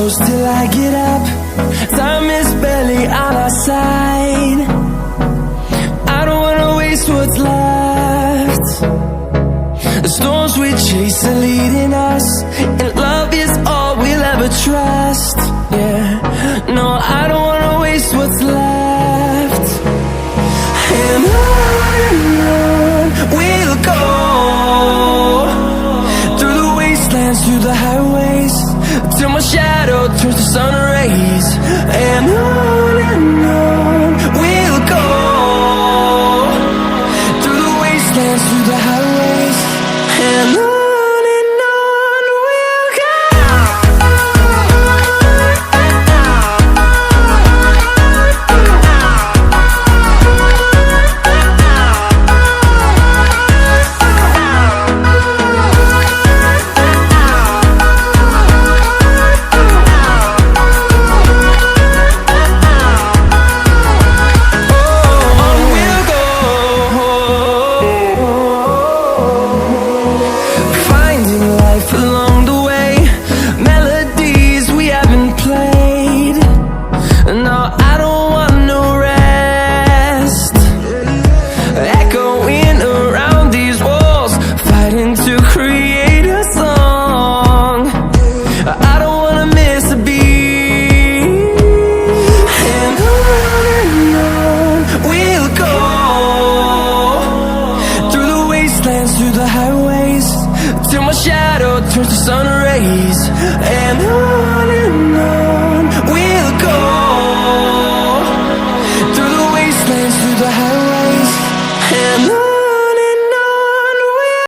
close till I get up. Time is barely on our side. I don't wanna waste what's left. The storms we chase are leading us, and love is all we'll ever trust. Yeah, no, I don't wanna waste what's left. And on we'll go, through the wastelands, through the highways, till my shadow turns to sun rays. And on we'll go, through the wastelands, through the highways, and on we'll go. Through the highways, till my shadow turns to sun rays. And on we'll go, through the wastelands, through the highways, and on.